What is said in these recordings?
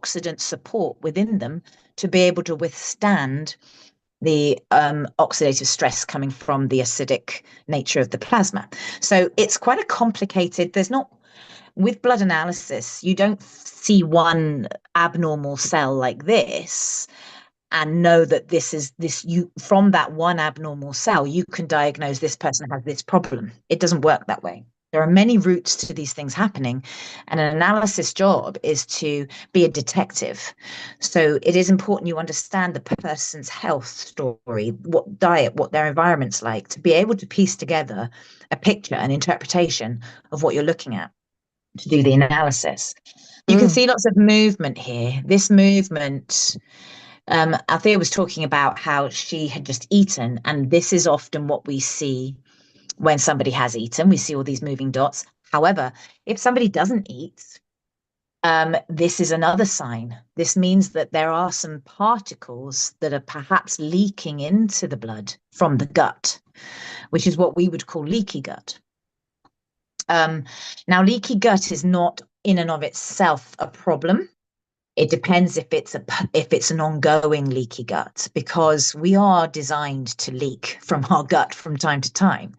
antioxidant support within them to be able to withstand the oxidative stress coming from the acidic nature of the plasma. So it's quite a complicated, there's not, with blood analysis, you don't see one abnormal cell like this and know that this is this, you, from that one abnormal cell, you can diagnose this person has this problem. It doesn't work that way. There are many routes to these things happening, and an analysis job is to be a detective. So it is important you understand the person's health story, what diet, what their environment's like, to be able to piece together a picture, an interpretation of what you're looking at to do the analysis. You can see lots of movement here. This movement, Althea was talking about how she had just eaten, and this is often what we see when somebody has eaten. We see all these moving dots. However, if somebody doesn't eat, this is another sign. This means that there are some particles that are perhaps leaking into the blood from the gut, which is what we would call leaky gut. Now, leaky gut is not in and of itself a problem. It depends if it's an ongoing leaky gut, because we are designed to leak from our gut from time to time.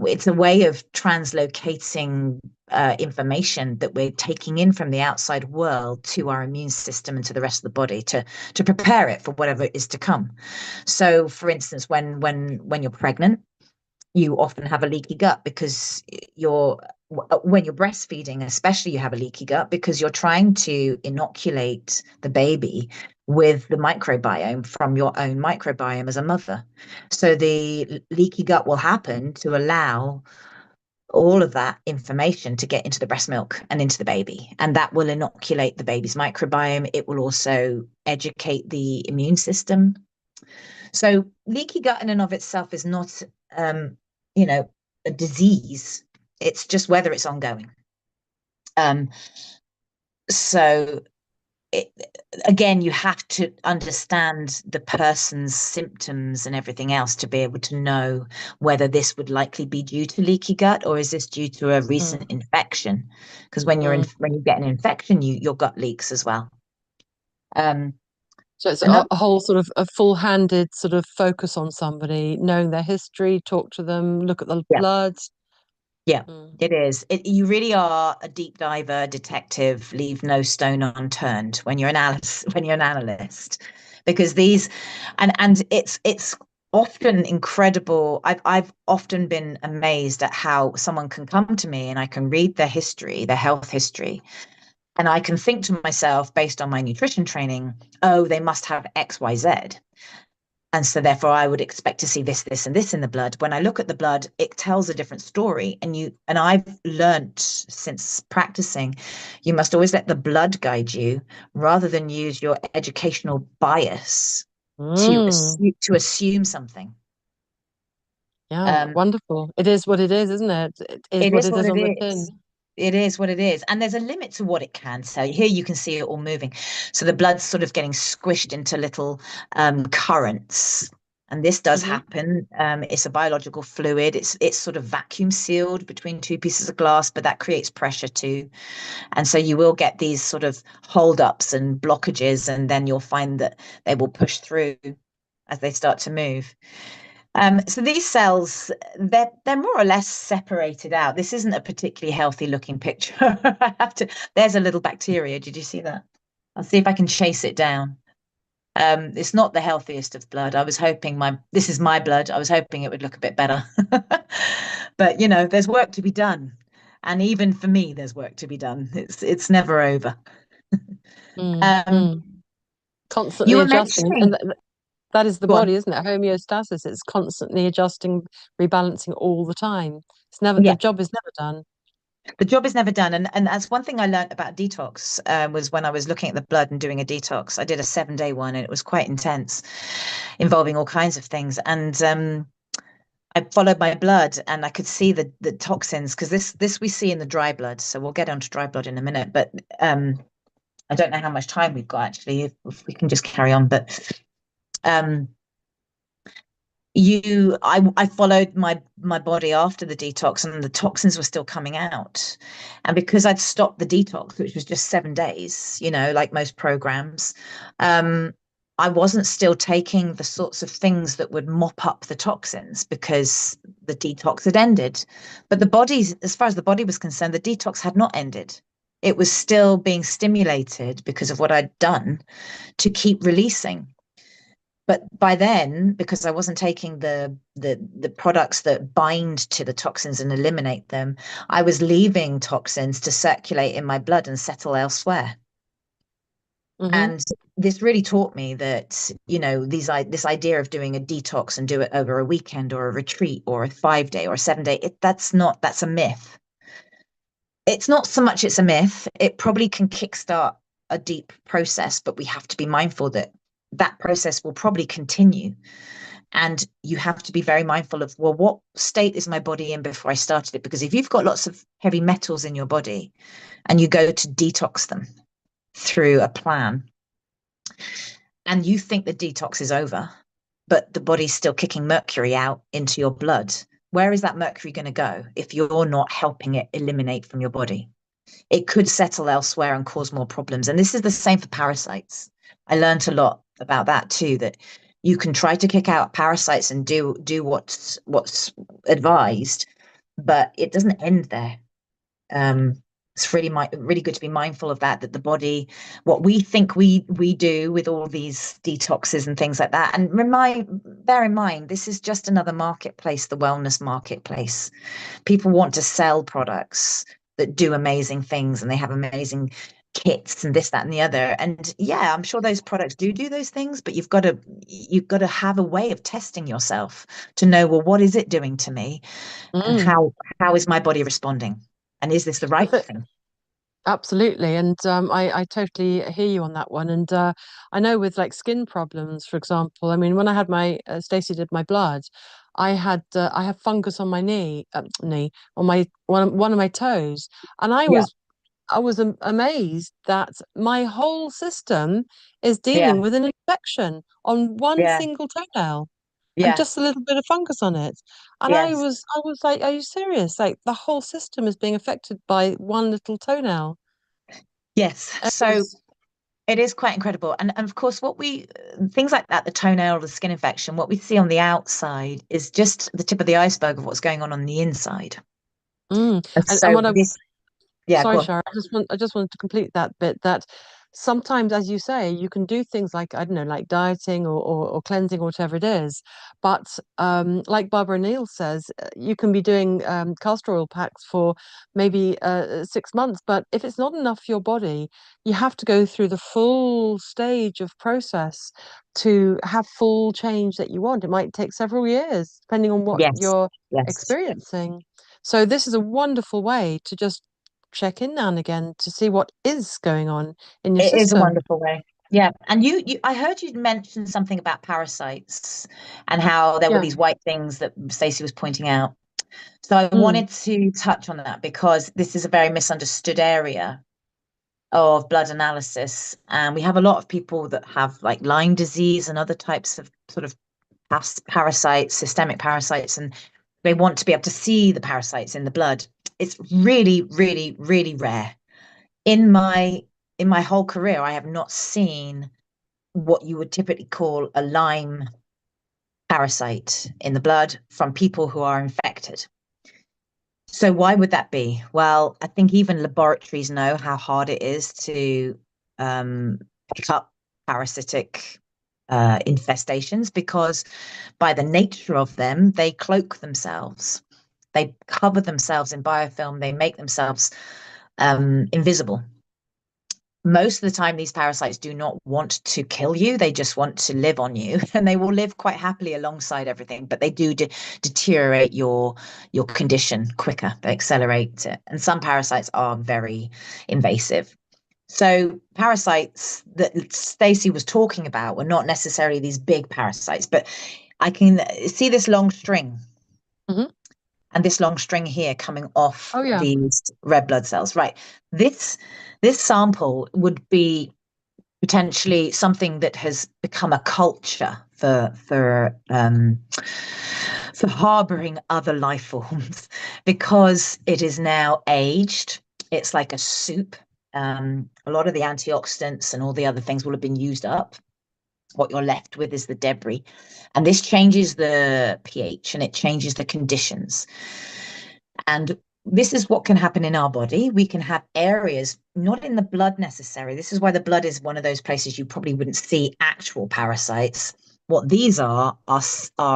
It's a way of translocating information that we're taking in from the outside world to our immune system and to the rest of the body to prepare it for whatever is to come. So, for instance, when you're pregnant, you often have a leaky gut because when you're breastfeeding, especially, you have a leaky gut because you're trying to inoculate the baby with the microbiome from your own microbiome as a mother. So the leaky gut will happen to allow all of that information to get into the breast milk and into the baby, and that will inoculate the baby's microbiome. It will also educate the immune system. So leaky gut in and of itself is not a disease. It's just whether it's ongoing. So again, you have to understand the person's symptoms and everything else to be able to know whether this would likely be due to leaky gut or is this due to a recent infection. Because when when you get an infection, your gut leaks as well. So it's a whole sort of a full-handed sort of focus on somebody, knowing their history, talk to them, look at the blood. Yeah, it is. You really are a deep diver, detective, leave no stone unturned when you're an analyst, because these, and it's often incredible. I've often been amazed at how someone can come to me and I can read their history, their health history, and I can think to myself, based on my nutrition training, oh, they must have X, Y, Z. And so therefore I would expect to see this, this, and this in the blood. When I look at the blood, it tells a different story. And I've learned since practicing, you must always let the blood guide you rather than use your educational bias to assume something. Yeah, wonderful. It is what it is, isn't it? It is what it is on the tin. It is what it is. And there's a limit to what it can tell you. Here you can see it all moving. So the blood's sort of getting squished into little currents. And this does happen. It's a biological fluid. It's sort of vacuum sealed between two pieces of glass, but that creates pressure too. And so you will get these sort of holdups and blockages, and then you'll find that they will push through as they start to move. So these cells, they're more or less separated out. This isn't a particularly healthy looking picture. There's a little bacteria. Did you see that? I'll see if I can chase it down. It's not the healthiest of blood. I was hoping this is my blood. I was hoping it would look a bit better. But there's work to be done. And even for me, there's work to be done. It's never over. Constantly adjusting. And that is the body, isn't it? Homeostasis. It's constantly adjusting, rebalancing all the time. The job is never done. The job is never done. And that's one thing I learned about detox, was when I was looking at the blood and doing a detox. I did a 7-day one and it was quite intense, involving all kinds of things. And I followed my blood and I could see the toxins, because this we see in the dry blood. So we'll get onto dry blood in a minute. But I don't know how much time we've got, actually, if we can just carry on. But I followed my body after the detox, and the toxins were still coming out. And because I'd stopped the detox, which was just 7 days, like most programs, I wasn't still taking the sorts of things that would mop up the toxins because the detox had ended. But the body's, as far as the body was concerned, the detox had not ended. It was still being stimulated because of what I'd done to keep releasing. But by then, because I wasn't taking the products that bind to the toxins and eliminate them, I was leaving toxins to circulate in my blood and settle elsewhere. And this really taught me that, this idea of doing a detox and do it over a weekend or a retreat or a 5 day or a 7 day, that's a myth. It's not so much it's a myth. It probably can kickstart a deep process, but we have to be mindful that that process will probably continue. And you have to be very mindful of, well, what state is my body in before I started it? Because if you've got lots of heavy metals in your body and you go to detox them through a plan and you think the detox is over, but the body's still kicking mercury out into your blood, where is that mercury going to go if you're not helping it eliminate from your body? It could settle elsewhere and cause more problems. And this is the same for parasites. I learned a lot about that too, that you can try to kick out parasites and do what's advised, but it doesn't end there. It's really good to be mindful of that the body, what we think we do with all these detoxes and things like that, and bear in mind, this is just another marketplace, the wellness marketplace. People want to sell products that do amazing things, and they have amazing kits and this, that, and the other. And yeah, I'm sure those products do those things, but you've got to have a way of testing yourself to know, well, what is it doing to me, and how is my body responding, and is this the right thing? Absolutely, and I totally hear you on that one. And I know with like skin problems, for example. I mean, when I had my Stacey did my blood, I have fungus on my knee on my one of my toes, and Yeah, I was amazed that my whole system is yeah, dealing with an infection on one yeah, single toenail and yeah, just a little bit of fungus on it. And yes, I was like, are you serious? Like the whole system is being affected by one little toenail. yes. It So was, it is quite incredible. And of course, things like that, the toenail or the skin infection, what we see on the outside is just the tip of the iceberg of what's going on the inside. And and so what I yeah, go sorry, on. Shara, I just wanted to complete that bit that sometimes, as you say, you can do things like, I don't know, like dieting or cleansing or whatever it is. But like Barbara Neal says, you can be doing castor oil packs for maybe 6 months. But if it's not enough for your body, you have to go through the full stage of process to have full change that you want. It might take several years, depending on what Yes, you're yes. experiencing. So this is a wonderful way to just check in now and again to see what is going on in your It is a system. wonderful way. Yeah. And I heard you mention something about parasites and how there were Yeah. these white things that Stacey was pointing out. So I Mm. wanted to touch on that because this is a very misunderstood area of blood analysis. And we have a lot of people that have like Lyme disease and other types of sort of parasites, systemic parasites, and they want to be able to see the parasites in the blood. It's really, really, really rare. In my whole career, I have not seen what you would typically call a Lyme parasite in the blood from people who are infected. So why would that be? Well, I think even laboratories know how hard it is to um, pick up parasitic infestations because by the nature of them, they cloak themselves. They cover themselves in biofilm. They make themselves invisible. Most of the time, these parasites do not want to kill you. They just want to live on you, and they will live quite happily alongside everything. But they do deteriorate your condition quicker. They accelerate it, and some parasites are very invasive. So parasites that Stacey was talking about were not necessarily these big parasites, but I can see this long string Hmm. and this long string here coming off Oh yeah. these red blood cells. Right. This this sample would be potentially something that has become a culture for harboring other life forms because it is now aged. It's like a soup. A lot of the antioxidants and all the other things will have been used up. What you're left with is the debris. And this changes the pH and it changes the conditions. And this is what can happen in our body. We can have areas, not in the blood necessarily. This is why the blood is one of those places you probably wouldn't see actual parasites. What these are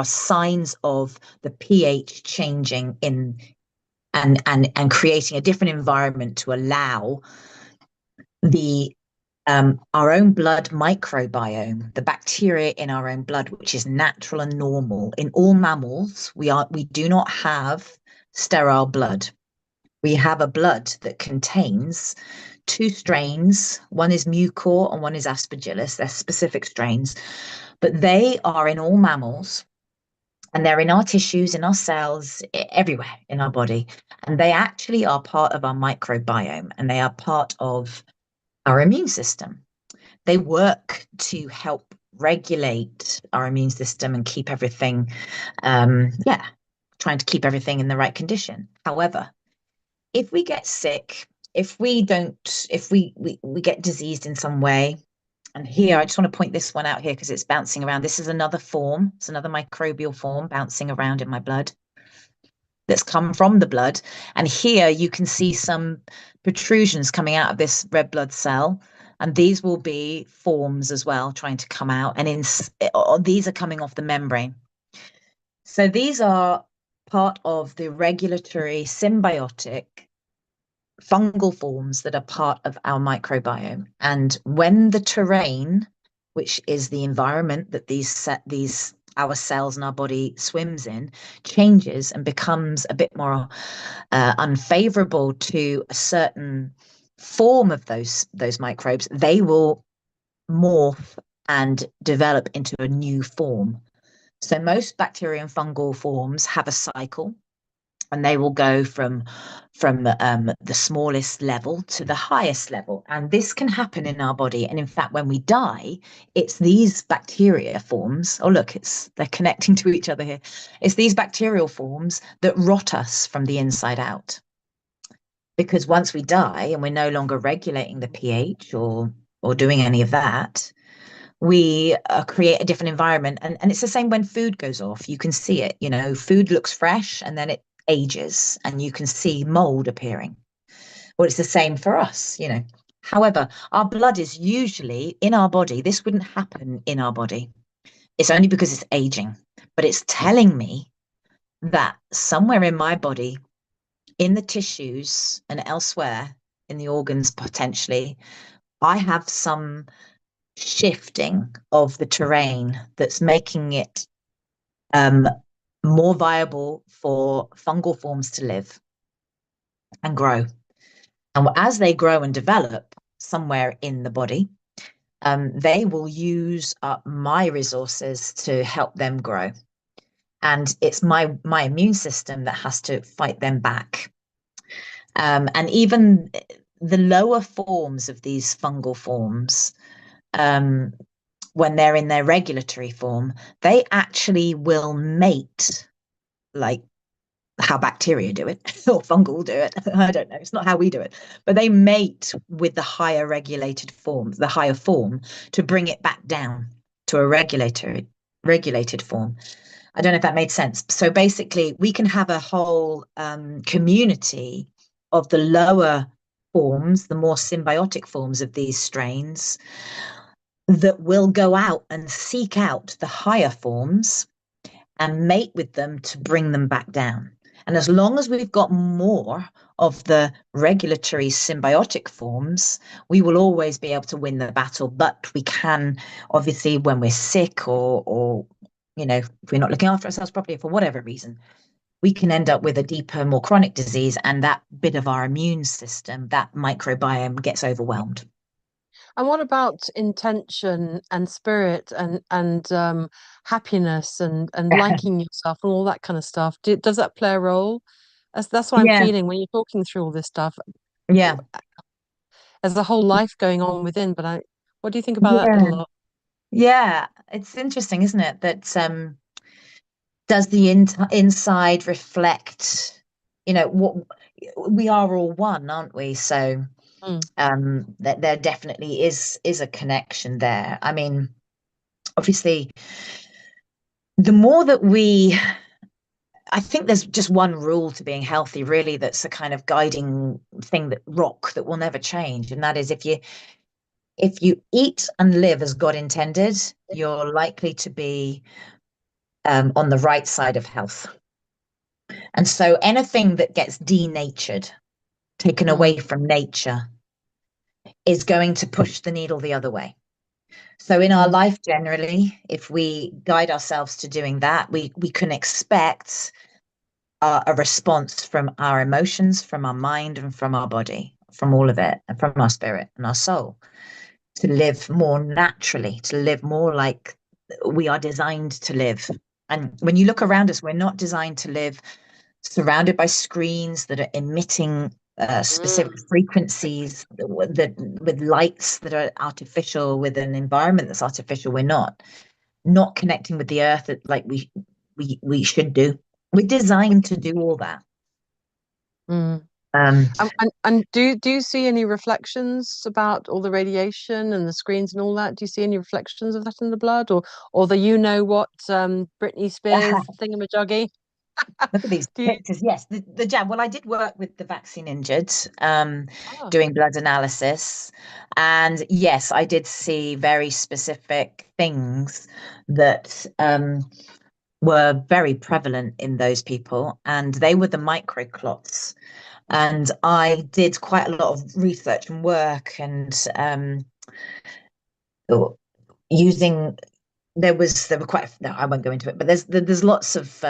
signs of the pH changing in and creating a different environment to allow the our own blood microbiome, the bacteria in our own blood, which is natural and normal. In all mammals, we do not have sterile blood. We have a blood that contains two strains. One is mucor and one is aspergillus. They're specific strains, but they are in all mammals and they're in our tissues, in our cells, everywhere in our body. And they actually are part of our microbiome and they are part of our immune system. They work to help regulate our immune system and keep everything, trying to keep everything in the right condition. However, if we get sick, if we don't, if we get diseased in some way, and here I just want to point this one out here because it's bouncing around. This is another form, it's another microbial form bouncing around in my blood that's come from the blood. And here you can see some protrusions coming out of this red blood cell. And these will be forms as well, trying to come out. And these are coming off the membrane. So these are part of the regulatory symbiotic fungal forms that are part of our microbiome. And when the terrain, which is the environment that these our cells in our body swims in, changes and becomes a bit more unfavorable to a certain form of those microbes, they will morph and develop into a new form. So most bacterial and fungal forms have a cycle and they will go from the smallest level to the highest level. And this can happen in our body. And in fact, when we die, it's these bacteria forms. Oh, look, they're connecting to each other here. It's these bacterial forms that rot us from the inside out. Because once we die and we're no longer regulating the pH or doing any of that, we create a different environment. And it's the same when food goes off. You can see it, food looks fresh and then it ages and you can see mold appearing. Well, it's the same for us. However, our blood is usually in our body. This wouldn't happen in our body. It's only because it's aging, but it's telling me that somewhere in my body, in the tissues and elsewhere in the organs potentially, I have some shifting of the terrain that's making it more viable for fungal forms to live and grow. And as they grow and develop somewhere in the body, they will use up my resources to help them grow. And it's my immune system that has to fight them back. And even the lower forms of these fungal forms, when they're in their regulatory form, they actually will mate like how bacteria do it or fungal do it. I don't know. It's not how we do it, but they mate with the higher regulated form, the higher form, to bring it back down to a regulated form. I don't know if that made sense. So basically, we can have a whole community of the lower forms, the more symbiotic forms of these strains that will go out and seek out the higher forms and mate with them to bring them back down. And as long as we've got more of the regulatory symbiotic forms, we will always be able to win the battle. But we can, obviously, when we're sick or if we're not looking after ourselves properly for whatever reason, we can end up with a deeper, more chronic disease. And that bit of our immune system, that microbiome, gets overwhelmed. And what about intention and spirit and happiness and liking yourself and all that kind of stuff? Does that play a role? That's what I'm Yeah, feeling when you're talking through all this stuff. yeah, There's a whole life going on within, but what do you think about that yeah, little lot? yeah. it's interesting, isn't it? That does the inside reflect, what we are all one, aren't we? So Mm, that there definitely is a connection there. I mean, obviously, the more that I think there's just one rule to being healthy, really, that's a kind of guiding thing, that will never change, and that is if you eat and live as God intended, you're likely to be on the right side of health. And so anything that gets denatured, taken away mm, from nature, is going to push the needle the other way. So in our mm, life generally, if we guide ourselves to doing that, we can expect a response from our emotions, from our mind, and from our body, from all of it, and from our spirit and our soul, to live more naturally, to live more like we are designed to live. And when you look mm, around us, we're not designed to live surrounded by screens that are emitting specific mm. frequencies, that with lights that are artificial, with an environment that's artificial. We're not connecting with the earth like we should do. We're designed to do all that. Mm. Um, And do you see any reflections about all the radiation and the screens and all that? Do you see any reflections of that in the blood, or the what Britney Spears thingamajiggy? Look at these Do you? pictures. Yes, the jab. Well, I did work with the vaccine injured, Oh, doing blood analysis. And yes, I did see very specific things that were very prevalent in those people. And they were the microclots. And I did quite a lot of research and work, and using there were quite, no, I won't go into it, but there's lots of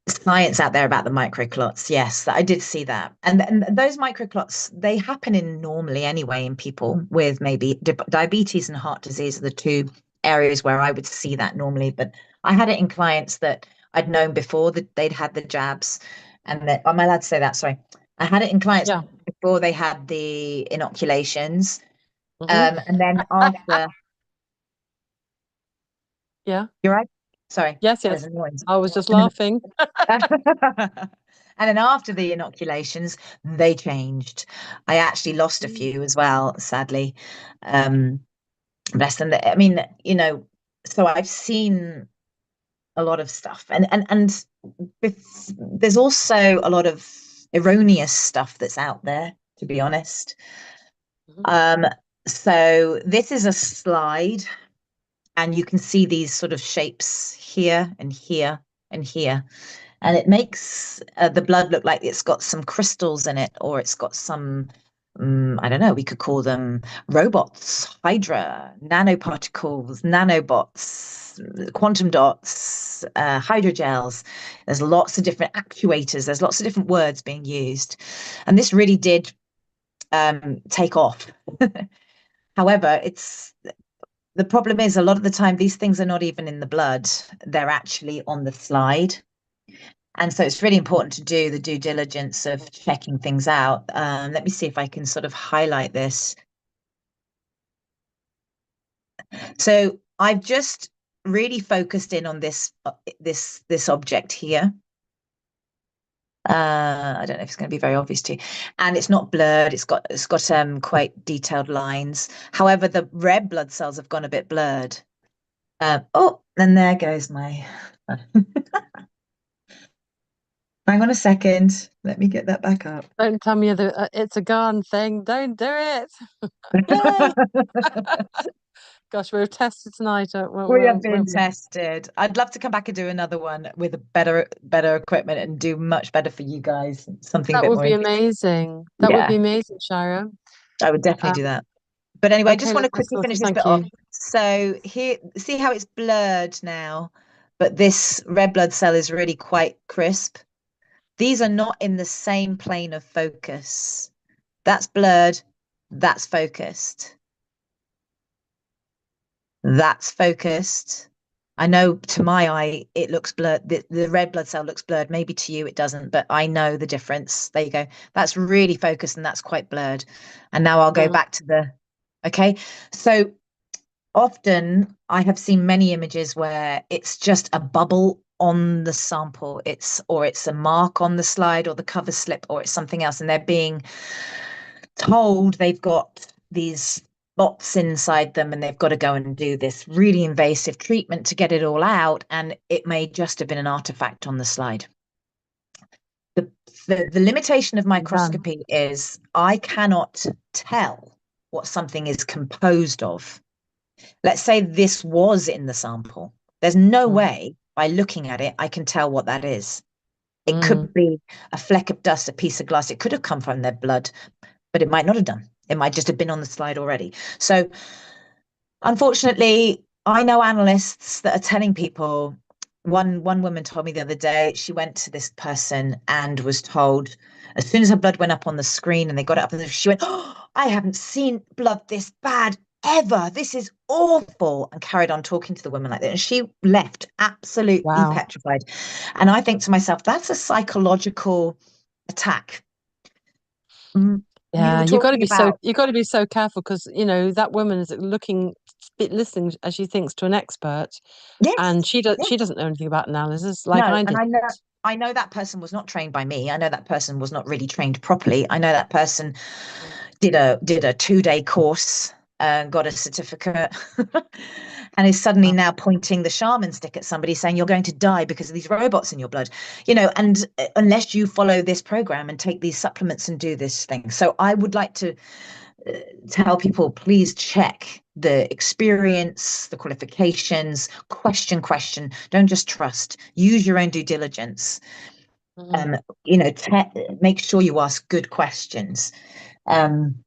science out there about the microclots. Yes, I did see that. And those microclots, they happen in normally anyway in people with maybe diabetes and heart disease are the two areas where I would see that normally. But I had it in clients that I'd known before that they'd had the jabs, and that, am I allowed to say that? Sorry. I had it in clients yeah. before they had the inoculations. Hmm. And then after, Yeah. you're right. Sorry, Yes, there's yes. a noise. I was just And then laughing. and then after the inoculations, they changed. I actually lost a Mm, few as well, sadly. Um, Bless them. I mean, so I've seen a lot of stuff, and there's also a lot of erroneous stuff that's out there, to be honest. mhm, Um, so this is a slide, and you can see these sort of shapes here and here and here. And it makes the blood look like it's got some crystals in it, or it's got some, I don't know, we could call them robots, hydra, nanoparticles, nanobots, quantum dots, hydrogels. There's lots of different actuators, there's lots of different words being used. And this really did take off. However, the problem is a lot of the time these things are not even in the blood, they're actually on the slide. And so it's really important to do the due diligence of checking things out. Let me see if I can sort of highlight this. So I've just really focused in on this object here. I don't know if it's going to be very obvious to you, and it's not blurred. It's got quite detailed lines. However, the red blood cells have gone a bit blurred. Oh, and there goes my. Hang on a second. Let me get that back up. don't tell me it's a gun thing. Don't do it. Yay! Gosh, we're tested tonight, We have been won't we? tested. I'd love to come back and do another one with a better equipment and do much better for you guys. Something a That bit would more be interesting. amazing. That would be Yeah, amazing, Shira. I would definitely Um, do that. But anyway, I okay, just want let's to get quickly sorted. finish this Thank bit off. you. So here, see how it's blurred now, but this red blood cell is really quite crisp. These are not in the same plane of focus. That's blurred, that's focused. That's focused. I know to my eye it looks blurred. The red blood cell looks blurred. Maybe to you it doesn't, but I know the difference. There you go. That's really focused and that's quite blurred. And now I'll go Mm, back to the, okay. So Often I have seen many images where it's just a bubble on the sample. It's a mark on the slide or the cover slip, or it's something else, and they're being told they've got these bots inside them and they've got to go and do this really invasive treatment to get it all out, and it may just have been an artifact on the slide. The limitation of Done. microscopy is I cannot tell what something is composed of. Let's say this was in the sample. There's no Mm. way by looking at it I can tell what that is. It Mm. could be a fleck of dust, a piece of glass. It could have come from their blood, but it might not have done. It might just have been on the slide already. So, unfortunately, I know analysts that are telling people. One woman told me the other day she went to this person and was told as soon as her blood went up on the screen and they got it up, and she went, "Oh, I haven't seen blood this bad ever. This is awful," and carried on talking to the woman like that. And she left absolutely Wow. petrified. And I think to myself, that's a psychological attack. You Yeah, were talking about, you got to be so careful because that woman is listening as she thinks to an expert, yes, and she yes. doesn't know anything about analysis like No, I and did. I know that person was not trained by me. I know that person was not really trained properly. I know that person did a 2-day course, got a certificate, and is suddenly now pointing the shaman stick at somebody saying you're going to die because of these robots in your blood. And unless you follow this program and take these supplements and do this thing. So I would like to tell people, please check the experience, the qualifications, question. Don't just trust. Use your own due diligence. Mhm. Um, make sure you ask good questions. Um,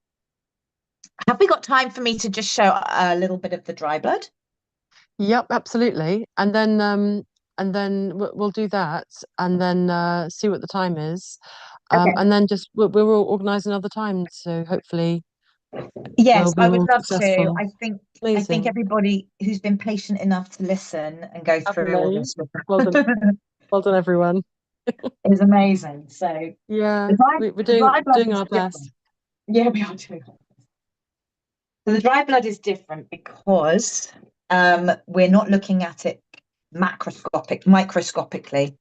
have we got time for me to just show a little bit of the dry blood? Yep, absolutely. And then we'll do that, and then see what the time is, Okay. and then just we'll organise another time. So hopefully Yes, we'll be I would all love to. successful. I think Amazing. everybody who's been patient enough to listen and go through all Lovely. this with Well done. us Well done, everyone. is amazing. So Yeah, the dry, we're the dry blood doing is our best. different. Yeah, we are doing it. So the dry blood is different because we're not looking at it microscopically.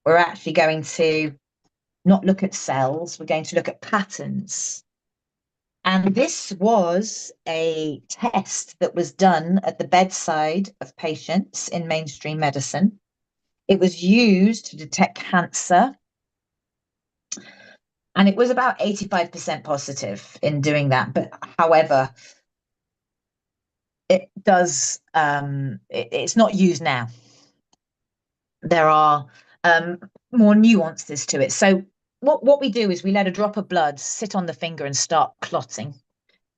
We're actually going to not look at cells. We're going to look at patterns. And this was a test that was done at the bedside of patients in mainstream medicine. It was used to detect cancer, and it was about 85% positive in doing that. But however, it's not used now. There are more nuances to it. So what we do is we let a drop of blood sit on the finger and start clotting,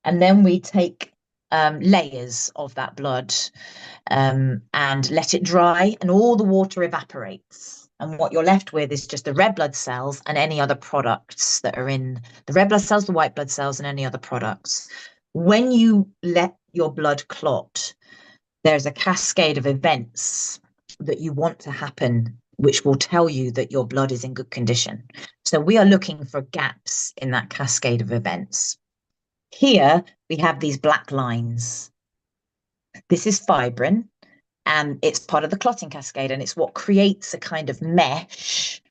and then we take layers of that blood and let it dry, and all the water evaporates. And what you're left with is just the red blood cells and any other products that are in the red blood cells, the white blood cells, and any other products. When you let your blood clot, there's a cascade of events that you want to happen, which will tell you that your blood is in good condition. So we are looking for gaps in that cascade of events. Here we have these black lines. This is fibrin, and it's part of the clotting cascade, and it's what creates a kind of mesh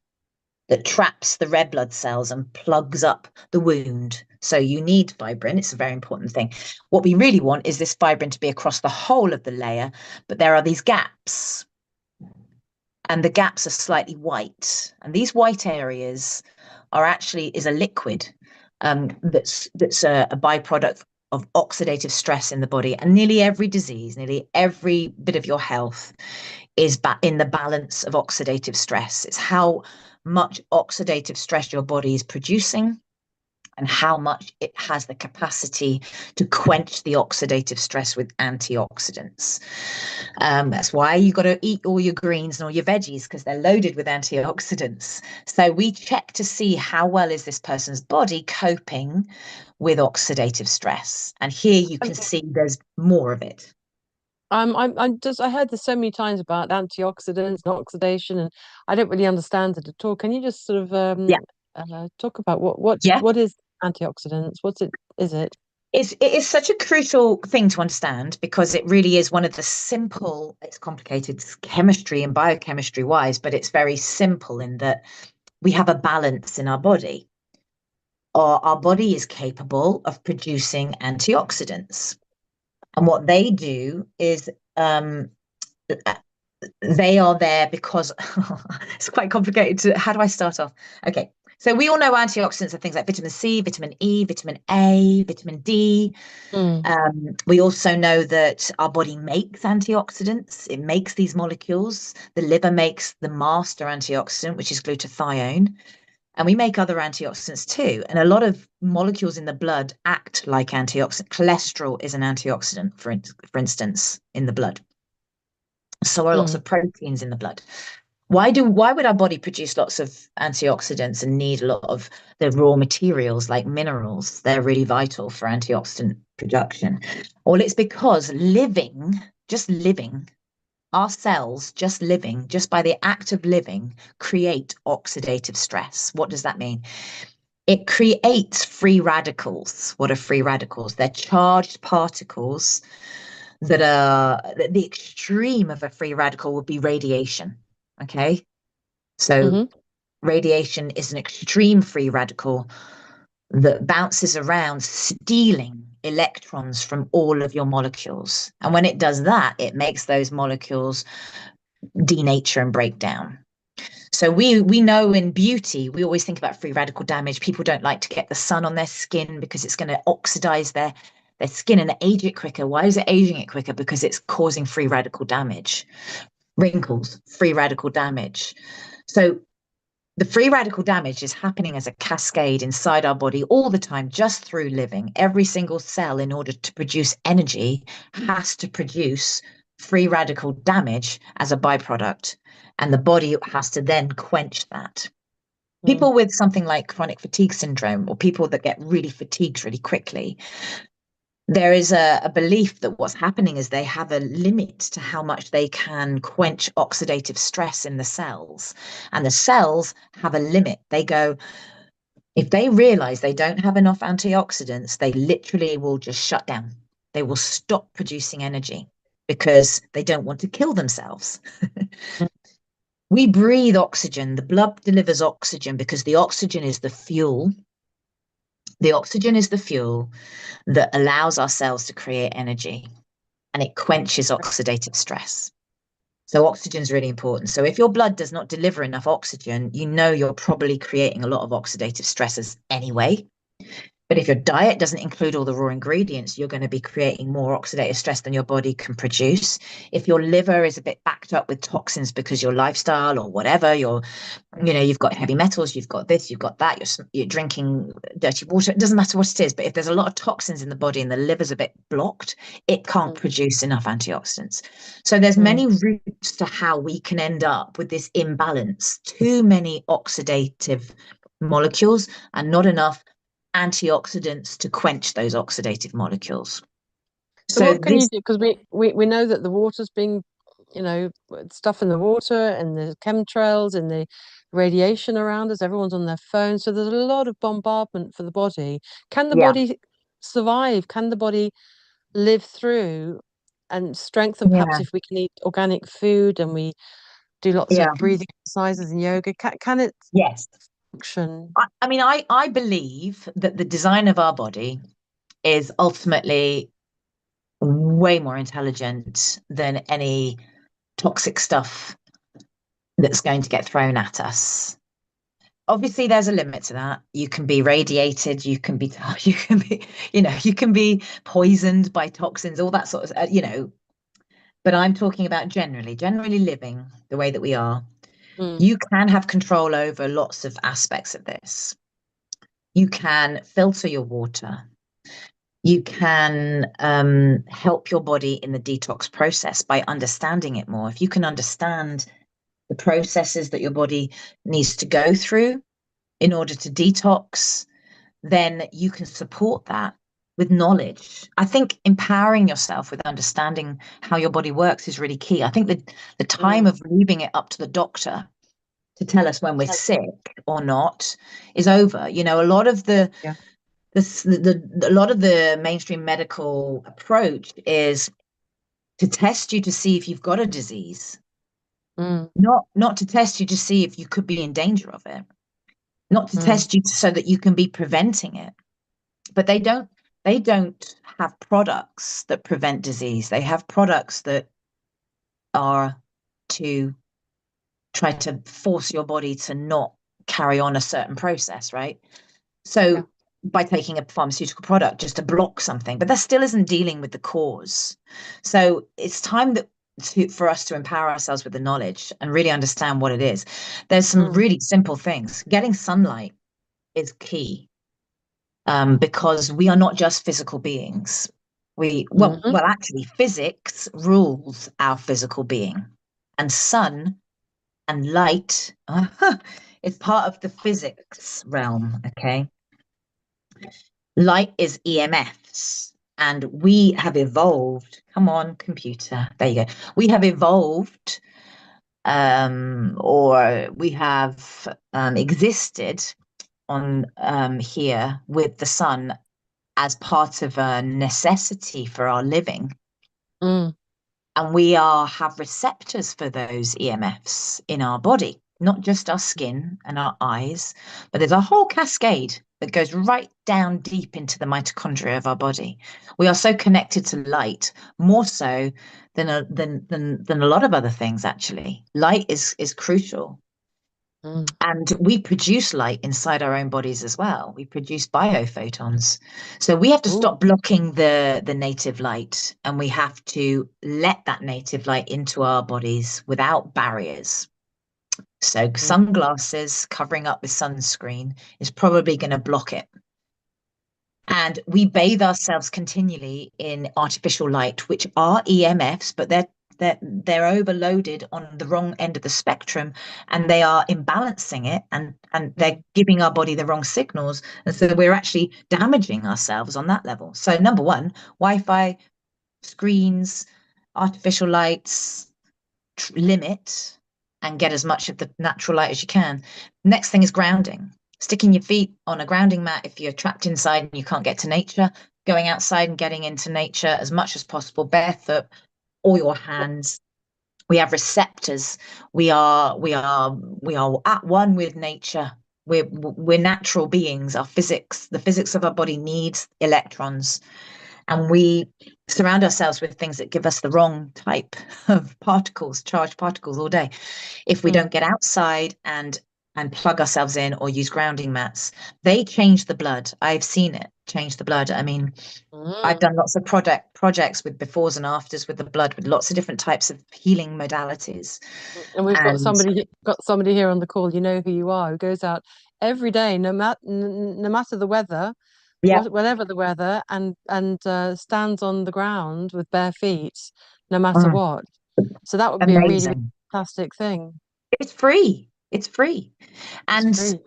that traps the red blood cells and plugs up the wound. So you need fibrin. It's a very important thing. What we really want is this fibrin to be across the whole of the layer, but there are these gaps, and the gaps are slightly white. And these white areas is a liquid that's a byproduct of oxidative stress in the body. And nearly every disease, nearly every bit of your health is in the balance of oxidative stress. It's how much oxidative stress your body is producing and how much it has the capacity to quench the oxidative stress with antioxidants. That's why you got to eat all your greens and all your veggies, because they're loaded with antioxidants. So we check to see how well is this person's body coping with oxidative stress. And here you can see there's more of it. I heard this so many times about antioxidants and oxidation, and I don't really understand it at all. Can you just sort of Yeah. talk about what Yeah. what is antioxidants? What's it? Is it? it is such a crucial thing to understand because it really is one of the simple, it's complicated chemistry and biochemistry wise, but it's very simple in that we have a balance in our body. Our body is capable of producing antioxidants. And what they do is they are there because it's quite complicated to, how do I start off? Okay. So we all know antioxidants are things like vitamin C, vitamin E, vitamin A, vitamin D. Mm. We also know that our body makes antioxidants. It makes these molecules. The liver makes the master antioxidant, which is glutathione. And we make other antioxidants too. And a lot of molecules in the blood act like antioxidant. Cholesterol is an antioxidant, for instance, in the blood. So are lots Mm. of proteins in the blood. Why would our body produce lots of antioxidants and need a lot of the raw materials like minerals? They're really vital for antioxidant production. Well, it's because just living, our cells just living, just by the act of living, create oxidative stress. What does that mean? It creates free radicals. What are free radicals? They're charged particles that are the extreme of a free radical would be radiation. Okay. So Mm-hmm. radiation is an extreme free radical that bounces around, stealing electrons from all of your molecules. And when it does that, it makes those molecules denature and break down. So we know in beauty, we always think about free radical damage. People don't like to get the sun on their skin because it's going to oxidize their skin and age it quicker. Why is it aging it quicker? Because it's causing free radical damage. Wrinkles, free radical damage. So the free radical damage is happening as a cascade inside our body all the time, just through living. Every single cell, in order to produce energy, has to produce free radical damage as a byproduct. And the body has to then quench that. Mm. People with something like chronic fatigue syndrome or people that get really fatigued really quickly, there is a belief that what's happening is they have a limit to how much they can quench oxidative stress in the cells. And the cells have a limit. They go, if they realize they don't have enough antioxidants, they literally will just shut down. They will stop producing energy because they don't want to kill themselves. We breathe oxygen. The blood delivers oxygen because the oxygen is the fuel. The oxygen is the fuel that allows our cells to create energy and it quenches oxidative stress. So oxygen is really important. So if your blood does not deliver enough oxygen, you know you're probably creating a lot of oxidative stresses anyway. But if your diet doesn't include all the raw ingredients, you're going to be creating more oxidative stress than your body can produce. If your liver is a bit backed up with toxins because your lifestyle or whatever, you've got heavy metals, you've got this, you've got that, you're drinking dirty water. It doesn't matter what it is, but if there's a lot of toxins in the body and the liver's a bit blocked, it can't Mm. produce enough antioxidants. So there's Mm. many routes to how we can end up with this imbalance. Too many oxidative molecules and not enough antioxidants to quench those oxidative molecules. So So what can you this, do? Because we know that the water's being, stuff in the water and the chemtrails and the radiation around us, everyone's on their phone. So there's a lot of bombardment for the body. Can the yeah, body survive? Can the body live through and strengthen, perhaps yeah, if we can eat organic food and we do lots yeah, of breathing exercises and yoga? Can it yes. function? I believe that the design of our body is ultimately way more intelligent than any toxic stuff that's going to get thrown at us. Obviously, there's a limit to that. You can be radiated, you can be, you can be poisoned by toxins, all that sort of. But I'm talking about generally living the way that we are. Mm. You can have control over lots of aspects of this. You can filter your water. You can help your body in the detox process by understanding it more. If you can understand the processes that your body needs to go through in order to detox, then you can support that with knowledge. I think empowering yourself with understanding how your body works is really key. I think that the time Mm. of leaving it up to the doctor to tell us when we're sick or not is over. A lot of the Yeah. A lot of the mainstream medical approach is to test you to see if you've got a disease, Mm, not to test you to see if you could be in danger of it, not to mm, test you so that you can be preventing it. But they don't have products that prevent disease. They have products that are to try to force your body to not carry on a certain process, right? yeah. So by taking a pharmaceutical product just to block something, but that still isn't dealing with the cause. So it's time for us to empower ourselves with the knowledge and really understand what it is. There's some Mm, really simple things. Getting sunlight is key, because we are not just physical beings. mhm, Well, actually, physics rules our physical being, and sun and light is part of the physics realm. Okay, light is EMFs, and we have evolved. Come on, computer. There you go. We have evolved, or we have existed on here with the sun as part of a necessity for our living. mm, And we have receptors for those EMFs in our body, not just our skin and our eyes, but there's a whole cascade that goes right down deep into the mitochondria of our body. We are so connected to light, more so than a lot of other things, actually. Light is crucial. mm, And we produce light inside our own bodies as well. We produce biophotons. So we have to ooh, stop blocking the native light, and we have to let that native light into our bodies without barriers. So mm, sunglasses covering up with sunscreen is probably going to block it. And we bathe ourselves continually in artificial light, which are EMFs, but they're overloaded on the wrong end of the spectrum, and they are imbalancing it, and they're mm, giving our body the wrong signals, and so we're actually damaging ourselves on that level. So number one, Wi-Fi, screens, artificial lights, limit and get as much of the natural light as you can. Next thing is grounding. Sticking your feet on a grounding mat if you're trapped inside and you can't get to nature, going outside and getting into nature as much as possible, barefoot, or your hands. We have receptors. We are at one with nature. We're natural beings. The physics of our body needs electrons, and we surround ourselves with things that give us the wrong type of particles, charged particles all day. If we mm, don't get outside and plug ourselves in or use grounding mats, they change the blood. I've seen it change the blood. I mean, I've mm. done lots of projects with befores and afters with the blood, with lots of different types of healing modalities. And we've And got somebody here on the call, you know who you are, who goes out every day, no matter the weather, yeah, whatever the weather, and stands on the ground with bare feet, no matter mm, what. So that would be a really, really amazing. fantastic thing. It's free. It's free. It's And free.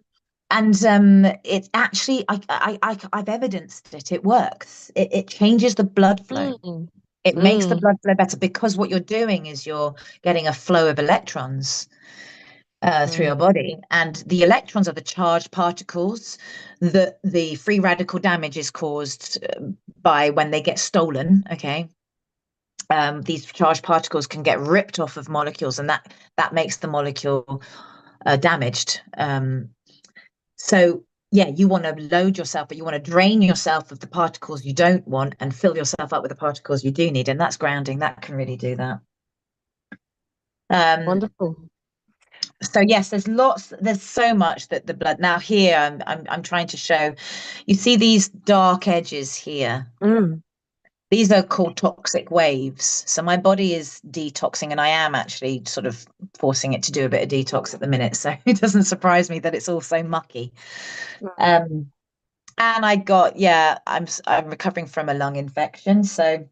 it's actually I've evidenced it. It works. It changes the blood flow. Mm, It makes the mm, blood flow better because what you're doing is you're getting a flow of electrons through your mm, body, and the electrons are the charged particles that the free radical damage is caused by when they get stolen. Okay, these charged particles can get ripped off of molecules, and that makes the molecule damaged. So yeah, you want to load yourself, but you want to drain yourself of the particles you don't want and fill yourself up with the particles you do need. And that's grounding. That can really do that. Um, wonderful. so yes, there's so much that the blood. Now here, I'm trying to show. You see these dark edges here. Mm, These are called toxic waves. So my body is detoxing, and I am actually sort of forcing it to do a bit of detox at the minute. So it doesn't surprise me that it's all so mucky. mm, Um, And I'm recovering from a lung infection. So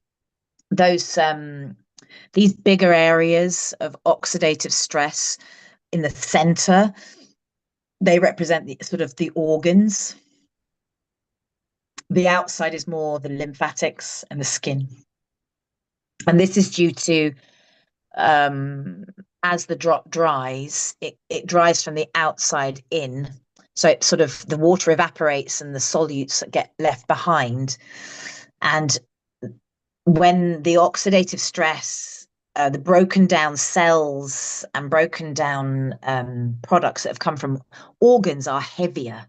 those these bigger areas of oxidative stress in the center, they represent the sort of the organs. The outside is more the lymphatics and the skin. And this is due to as the drop dries, it dries from the outside in. So it sort of, the water evaporates and the solutes get left behind. And when the oxidative stress, the broken down cells and broken down products that have come from organs are heavier.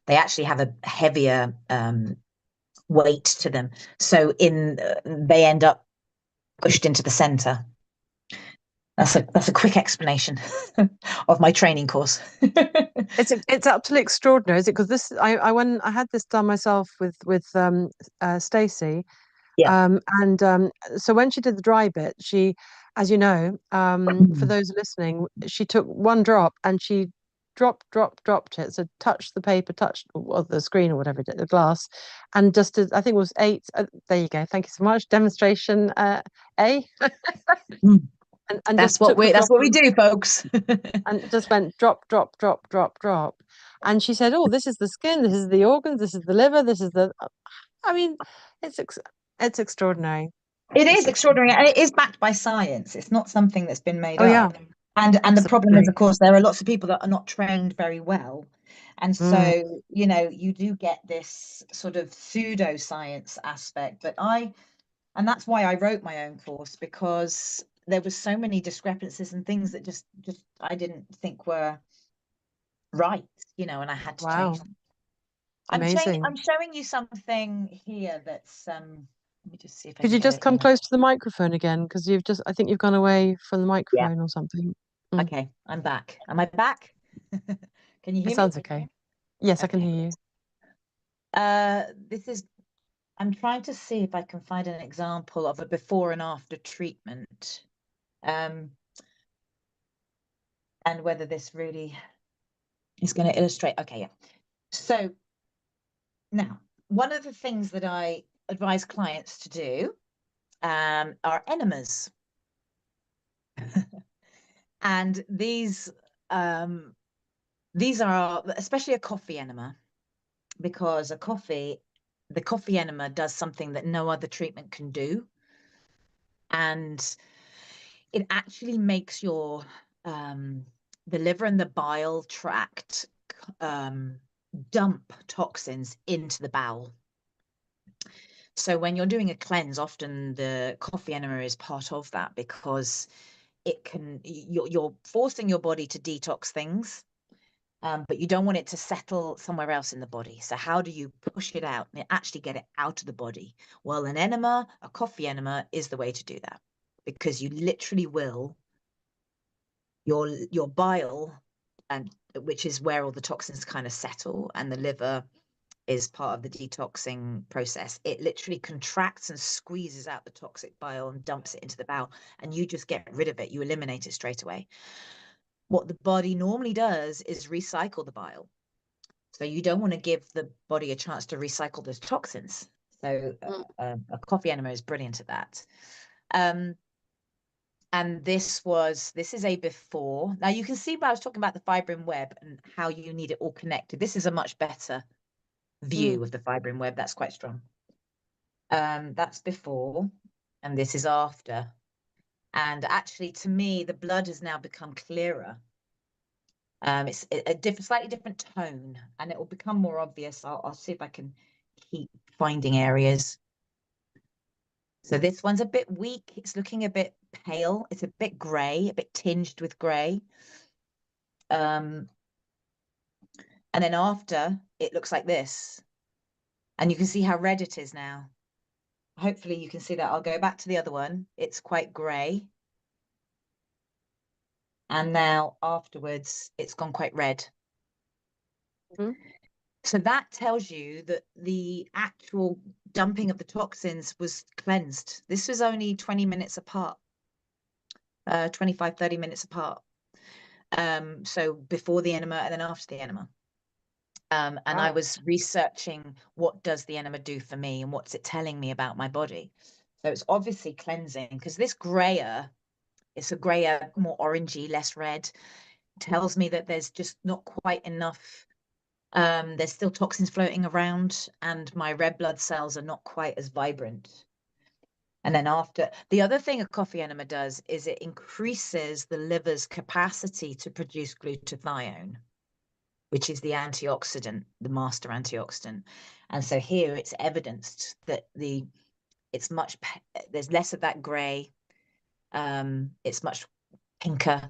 They actually have a heavier weight to them. So they end up pushed into the center. That's a quick explanation of my training course. It's absolutely extraordinary, is it? Because this I had this done myself with Stacey, Yeah. and so when she did the dry bit, she, as you know, for those listening, she took one drop and she dropped it. So touched the paper, touched or the screen or whatever it did, the glass, and just did, I think it was eight. There you go. Thank you so much. Demonstration A, Mm. and That's just took the that's drop what we do, folks. and just went drop, drop, drop, drop, drop. And she said, "Oh, this is the skin, this is the organs, this is the liver, this is the." I mean, it's it's extraordinary. It It's is extraordinary. extraordinary, and it is backed by science. It's not something that's been made Oh yeah, up. And the problem is, absolutely. of course, there are lots of people that are not trained very well. And Mm, so, you do get this sort of pseudoscience aspect. And that's why I wrote my own course, because there was so many discrepancies and things that just I didn't think were right, and I had to change wow, them. amazing. I'm showing you something here that's let me just see if I Could can you get just it come in. close to the microphone again? Because I think you've gone away from the Yeah. microphone or something. Mm, Okay, I'm back. Am I back? Can you it hear me? sounds okay. Yes, I can Okay, hear you. good. This is, I'm trying to see if I can find an example of a before and after treatment. Um, and whether this really is going to illustrate. Okay, yeah. So now, one of the things that I advise clients to do are enemas. And these are especially a coffee enema, because the coffee enema does something that no other treatment can do. And it actually makes your the liver and the bile tract dump toxins into the bowel. So when you're doing a cleanse, often the coffee enema is part of that, because you're forcing your body to detox things, but you don't want it to settle somewhere else in the body. So how do you push it out and actually get it out of the body? Well, a coffee enema is the way to do that, because you literally will your bile, and which is where all the toxins kind of settle, and the liver is part of the detoxing process. It literally contracts and squeezes out the toxic bile and dumps it into the bowel, and you just get rid of it. You eliminate it straight away. What the body normally does is recycle the bile. So you don't want to give the body a chance to recycle those toxins. So a coffee enema is brilliant at that. And this is a before. Now you can see when I was talking about the fibrin web and how you need it all connected. This is a much better Mm, view of the fibrin web. That's quite strong. That's before, and this is after. And actually, to me, the blood has now become clearer. It's slightly different tone, and it will become more obvious. I'll see if I can keep finding areas. So this one's a bit weak. It's looking a bit pale. It's a bit grey, a bit tinged with grey. And then after, it looks like this. And you can see how red it is now. Hopefully you can see that. I'll go back to the other one. It's quite grey. And now afterwards, it's gone quite red. mm. So that tells you that the actual dumping of the toxins was cleansed. This was only 20 minutes apart, 25, 30 minutes apart. So before the enema and then after the enema. And I Wow. was researching, what does the enema do for me and what's it telling me about my body? So it's obviously cleansing, because this grayer, it's a grayer, more orangey, less red, tells me that there's just not quite enough. There's still toxins floating around, and my red blood cells are not quite as vibrant. And then after, the other thing a coffee enema does is it increases the liver's capacity to produce glutathione. which is the antioxidant, the master antioxidant. And so here it's evidenced that there's less of that gray, it's much pinker,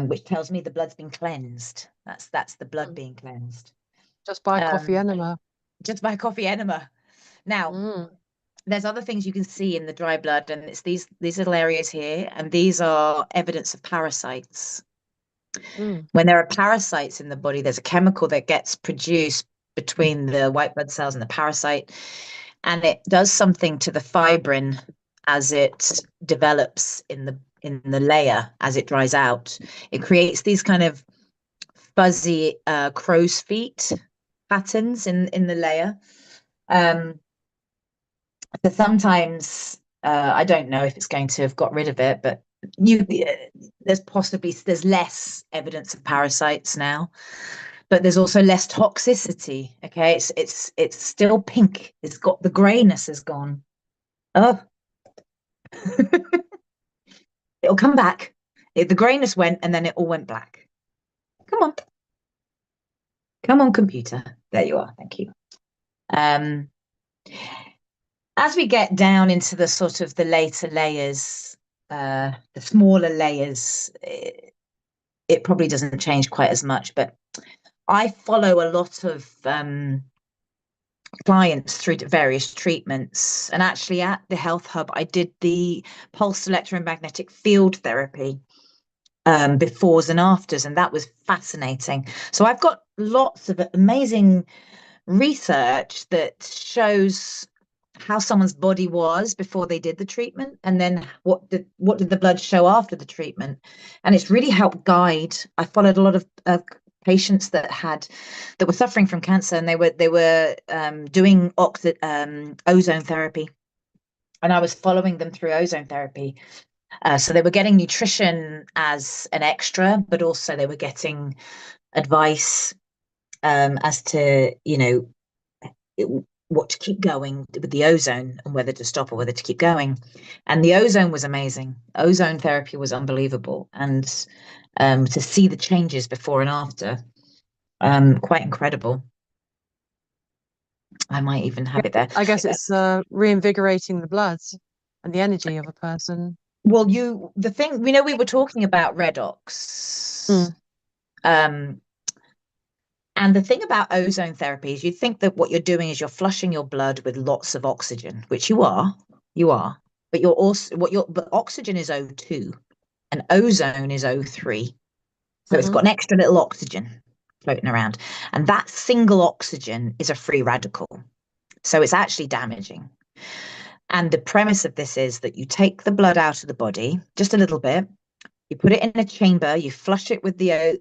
which tells me the blood's been cleansed. That's the blood being cleansed. Just by coffee enema. Just by coffee enema. Now, there's other things you can see in the dry blood, and it's these little areas here, and these are evidence of parasites. When there are parasites in the body, there's a chemical that gets produced between the white blood cells and the parasite, and it does something to the fibrin as it develops in the layer as it dries out. It creates these kind of fuzzy crow's feet patterns in the layer. So sometimes I don't know if it's going to have got rid of it, but there's less evidence of parasites now, but there's also less toxicity. Okay, it's still pink. It's got the grayness is gone. Oh, it'll come back. The grayness went, and then it all went black. Come on, computer. There you are. Thank you. As we get down into the sort of the later layers, the smaller layers, it probably doesn't change quite as much, but I follow a lot of clients through various treatments. And actually at the Health Hub, I did the pulsed electromagnetic field therapy befores and afters, and that was fascinating. So I've got lots of amazing research that shows how someone's body was before they did the treatment, and then what did the blood show after the treatment. And it's really helped guide. I followed a lot of patients that were suffering from cancer, and they were doing ozone therapy, and I was following them through ozone therapy. So they were getting nutrition as an extra, but also they were getting advice as to, what to keep going with the ozone and whether to stop or whether to keep going. And the ozone was amazing. Ozone therapy was unbelievable. And to see the changes before and after, quite incredible. I might even have it there. I guess it's reinvigorating the blood and the energy of a person. Well, the thing, we were talking about redox. And the thing about ozone therapy is you think that what you're doing is you're flushing your blood with lots of oxygen, which you are, but but oxygen is O2 and ozone is O3. So it's got an extra little oxygen floating around. And that single oxygen is a free radical. So it's actually damaging. And the premise of this is that you take the blood out of the body, just a little bit, you put it in a chamber, you flush it with the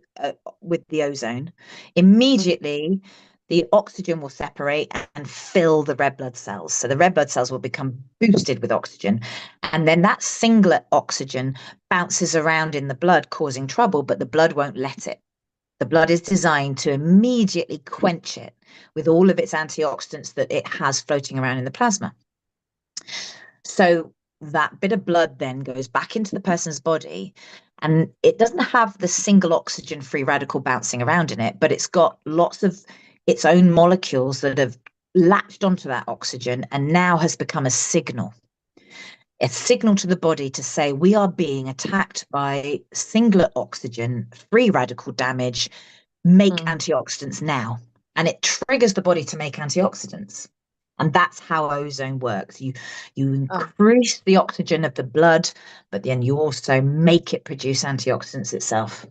ozone. Immediately, the oxygen will separate and fill the red blood cells. So the red blood cells will become boosted with oxygen. And then that singlet oxygen bounces around in the blood, causing trouble, but the blood won't let it. The blood is designed to immediately quench it with all of its antioxidants that it has floating around in the plasma. So that bit of blood then goes back into the person's body, and it doesn't have the single oxygen free radical bouncing around in it, but it's got lots of its own molecules that have latched onto that oxygen and now has become a signal to the body to say, we are being attacked by singlet oxygen free radical damage, make antioxidants now. And it triggers the body to make antioxidants. And that's how ozone works. You increase the oxygen of the blood, but then you also make it produce antioxidants itself.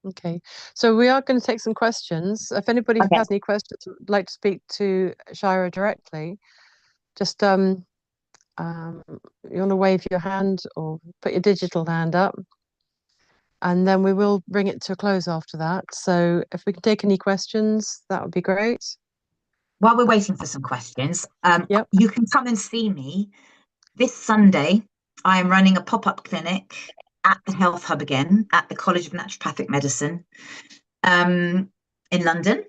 Okay, so we are going to take some questions. If anybody has any questions, would like to speak to Shira directly, just you want to wave your hand or put your digital hand up, and then we will bring it to a close after that. So if we can take any questions, that would be great. While we're waiting for some questions, Yep. you can come and see me this Sunday. I am running a pop-up clinic at the Health Hub again, at the College of Naturopathic Medicine in London.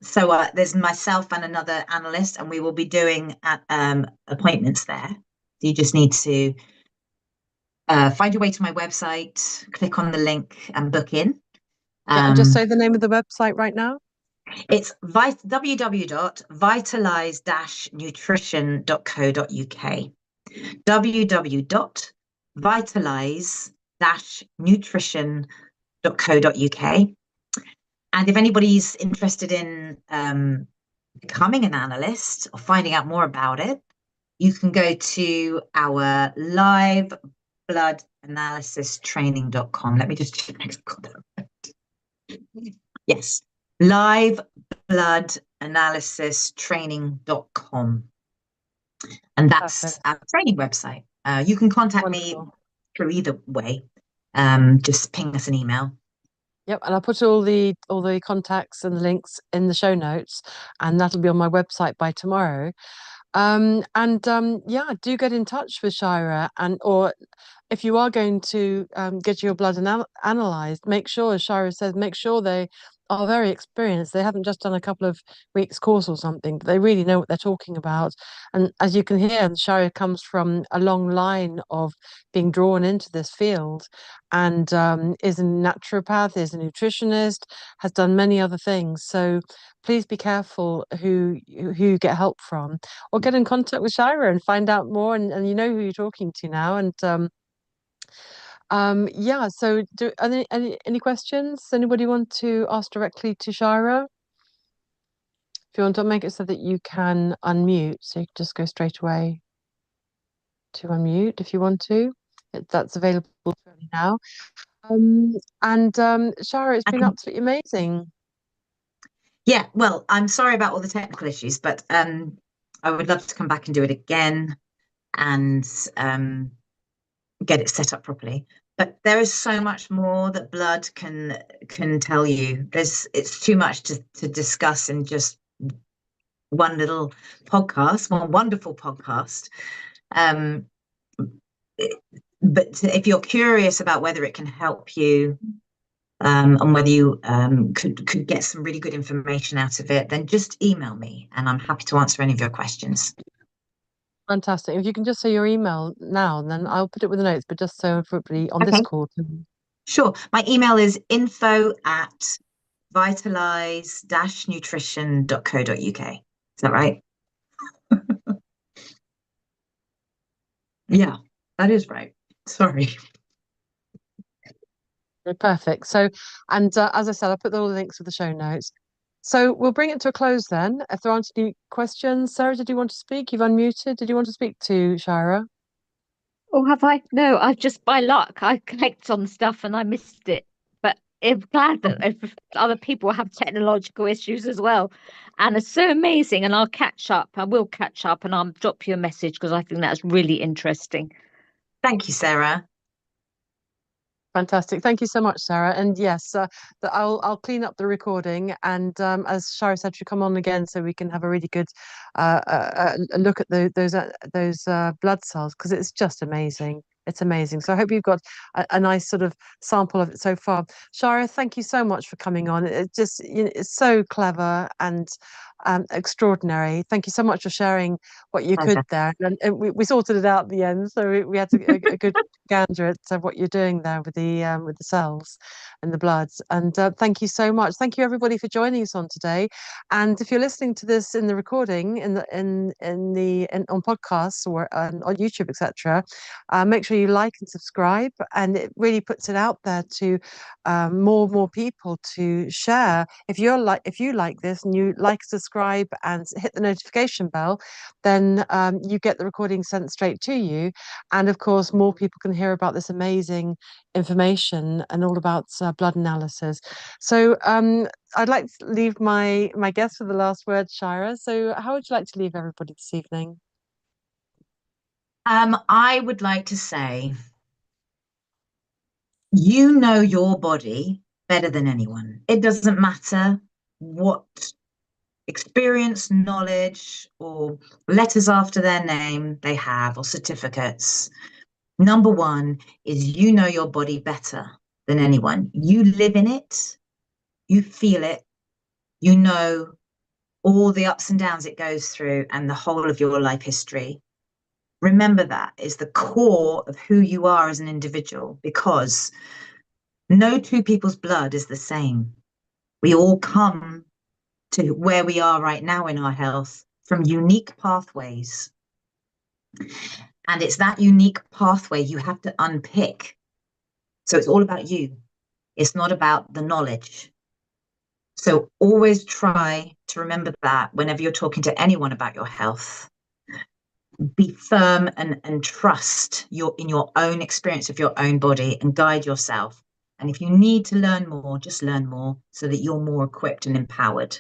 So there's myself and another analyst, and we will be doing appointments there. You just need to find your way to my website, click on the link and book in. Yeah, and just Um, say the name of the website right now. it's www.vitalize-nutrition.co.uk. www.vitalize-nutrition.co.uk. And if anybody's interested in becoming an analyst or finding out more about it, you can go to our live blood analysis training.com. Let me just check. Yes, live blood analysis training.com. And that's Perfect. our training website. You can contact me Wonderful. through either way. Just ping us an email. Yep, and I'll put all the contacts and the links in the show notes, and that'll be on my website by tomorrow. Yeah, do get in touch with Shira, and or if you are going to get your blood analyzed, make sure, as Shira says, make sure they are very experienced. They haven't just done a couple of weeks course or something, but they really know what they're talking about. And as you can hear, Shira comes from a long line of being drawn into this field, and is a naturopath, is a nutritionist, has done many other things. So please be careful who you get help from, or get in contact with Shira and find out more. And you know who you're talking to now. And yeah. So, are there any questions? Anybody want to ask directly to Shira? If you want to make it so that you can unmute, so you can just go straight away to unmute if you want to. That's available now. Um, and Shira, it's been absolutely amazing. Yeah, well, I'm sorry about all the technical issues, but I would love to come back and do it again and get it set up properly. But there is so much more that blood can tell you. It's too much to discuss in just one little podcast, one wonderful podcast. Um, but if you're curious about whether it can help you, and whether you could get some really good information out of it, then just email me and I'm happy to answer any of your questions. Fantastic. If you can just say your email now, and then I'll put it with the notes, but just so everybody on this Okay, call. sure. My email is info@vitalize-nutrition.co.uk. Is that right? Yeah, that is right. Sorry. Perfect. So, and as I said, I'll put all the links with the show notes. So we'll bring it to a close then. If there aren't any questions, Sarah, did you want to speak? You've unmuted. Did you want to speak to Shira? Oh, have I? No, I've just by luck I clicked on stuff and I missed it. But I'm glad that if other people have technological issues as well. And it's so amazing. And I'll catch up. I will catch up and I'll drop you a message because I think that's really interesting. Thank you, Sarah. Fantastic. Thank you so much, Sarah. And yes, I'll clean up the recording. And as Shara said, she'll come on again so we can have a really good look at those blood cells, because it's just amazing. It's amazing. So I hope you've got a nice sort of sample of it so far. Shara, thank you so much for coming on. It's just, it's so clever and extraordinary. Thank you so much for sharing what you could Pleasure. there. And we sorted it out at the end, so we had a good gander at what you're doing there with the cells and the bloods. And thank you so much. Thank you everybody for joining us on today. And if you're listening to this in the recording on podcasts or on YouTube, etc., make sure you like and subscribe. And it really puts it out there to more people to share. If you like this and you like, subscribe, and hit the notification bell, then you get the recording sent straight to you. And of course, more people can hear about this amazing information and all about blood analysis. So I'd like to leave my guest with the last word, Shira. So how would you like to leave everybody this evening? I would like to say, you know your body better than anyone. It doesn't matter what experience, knowledge, or letters after their name they have, or certificates. Number one is you know your body better than anyone. You live in it, you feel it, you know all the ups and downs it goes through and the whole of your life history. Remember that is the core of who you are as an individual, because No two people's blood is the same. We all come to where we are right now in our health from unique pathways. And it's that unique pathway you have to unpick. So it's all about you. It's not about the knowledge. So always try to remember that whenever you're talking to anyone about your health. Be firm and trust in your own experience of your own body and guide yourself. And if you need to learn more, just learn more so that you're more equipped and empowered.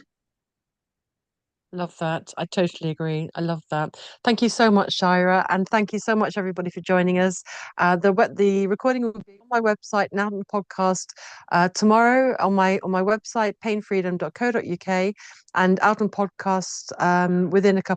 Love that. I totally agree. I love that. Thank you so much, Shira, and thank you so much, everybody, for joining us. The recording will be on my website, now on the podcast, tomorrow on my website, painfreedom.co.uk, and out on podcast within a couple